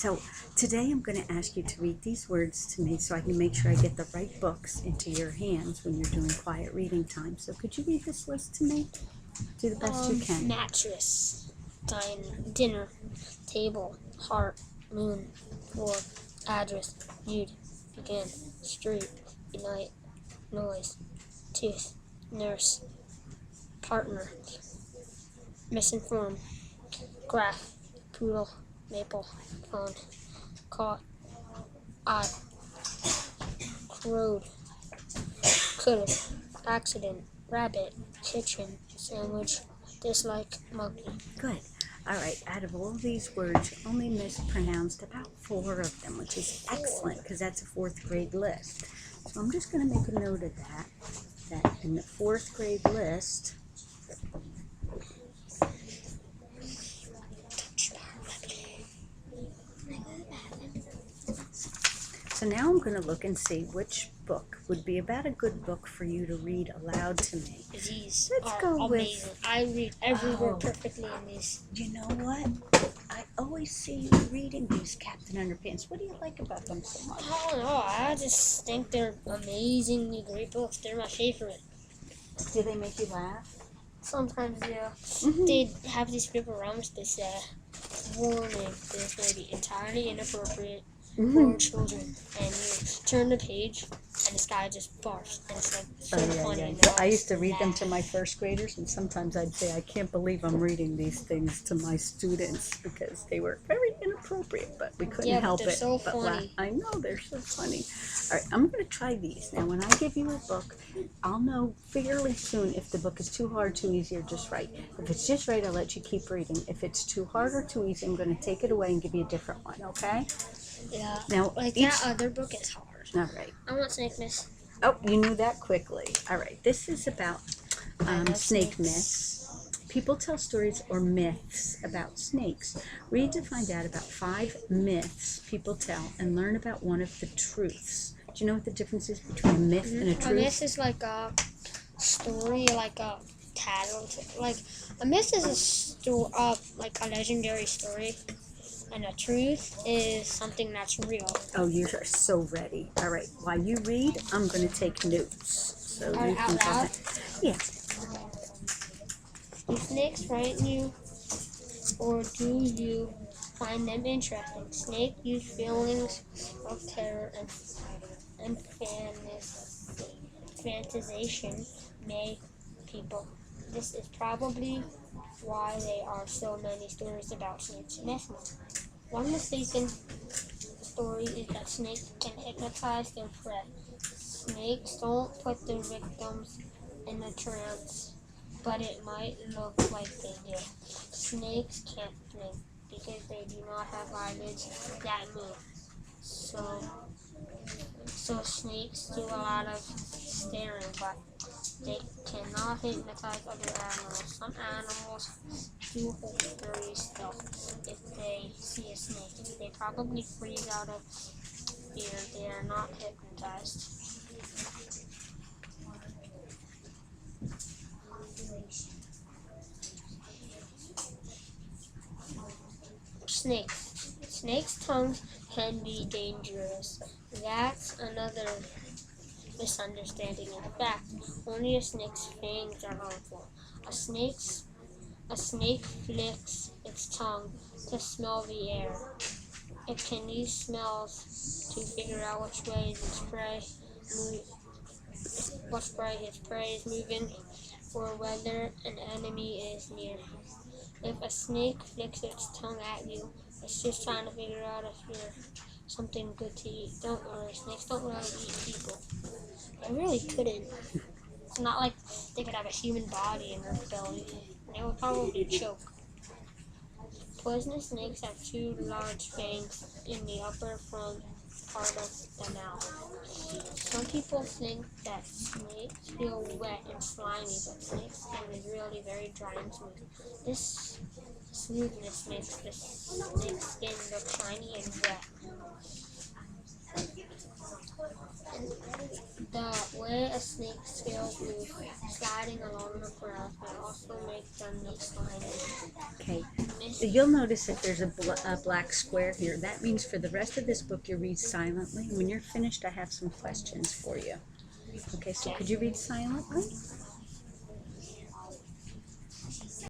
So today I'm going to ask you to read these words to me so I can make sure I get the right books into your hands when you're doing quiet reading time. So could you read this list to me? Do the best you can. Mattress, dinner, table, heart, moon, floor, address, nude, begin, street, unite, noise, tooth, nurse, partner, misinformed, graph, poodle, maple, phone, caught, eye, crowed, could've, accident, rabbit, kitchen, sandwich, dislike, monkey. Good. All right, out of all these words, you only mispronounced about 4 of them, which is excellent because that's a 4th grade list. So I'm just going to make a note of that in the 4th grade list, so now I'm going to look and see which book would be about a good book for you to read aloud to me. These Let's are go amazing. with, I read every word perfectly in these. you know what? I always see you reading these, Captain Underpants. What do you like about them so much? I don't know. I just think they're amazingly great books. They're my favorite. Do they make you laugh? Sometimes, yeah. Mm-hmm. They have these paper rounds that say, warning, this may be entirely inappropriate for children. And you turn the page, and this guy just barfs. And it's like so funny. And I used to read them to my 1st graders, and sometimes I'd say, I can't believe I'm reading these things to my students because they were very inappropriate, but we couldn't help they're it. so funny. I know, they're so funny. All right, I'm going to try these. Now, when I give you a book, I'll know fairly soon if the book is too hard, too easy, or just right. If it's just right, I'll let you keep reading. If it's too hard or too easy, I'm going to take it away and give you a different one, okay? Yeah. Now, Like that other book is hard. All right. I want Snake Miss. Oh, you knew that quickly. All right. This is about snake snakes. myths. People tell stories or myths about snakes. Read to find out about 5 myths people tell and learn about one of the truths. Do you know what the difference is between a myth and a truth? A myth is like a story, like a tattle. Like a myth is like a legendary story. And the truth is something that's real. Oh, you are so ready. All right. While you read, I'm going to take notes. So you can out loud? Yeah. Do snakes frighten you? Or do you find them interesting? Snake use feelings of terror and fantasization make people. This is probably why there are so many stories about snakes. One mistaken story is that snakes can hypnotize their prey. Snakes don't put their victims in a trance, but it might look like they do. Snakes can't blink because they do not have eyelids that move. So snakes do a lot of staring, but they cannot hypnotize other animals. Some animals do hold very still if they see a snake. They probably freeze out of fear. They are not hypnotized. Snakes. Snakes' tongues can be dangerous. That's another misunderstanding. In fact, only a snake's fangs are harmful. A snake flicks its tongue to smell the air. It can use smells to figure out which way its prey is moving, or whether an enemy is near. If a snake flicks its tongue at you, it's just trying to figure out if you're something good to eat. Don't worry, snakes don't really eat people. They really couldn't. It's not like they could have a human body in their belly. They would probably choke. Poisonous snakes have 2 large fangs in the upper front part of the mouth. Some people think that snakes feel wet and slimy, but snakes' skin is really very dry and smooth. This smoothness makes the snake's skin look shiny and wet. The way a snake's scale moves sliding along the grass may also make them look slimy. Okay. Miss You'll notice that there's a black square here. That means for the rest of this book you read silently. When you're finished, I have some questions for you. Okay, so could you read silently?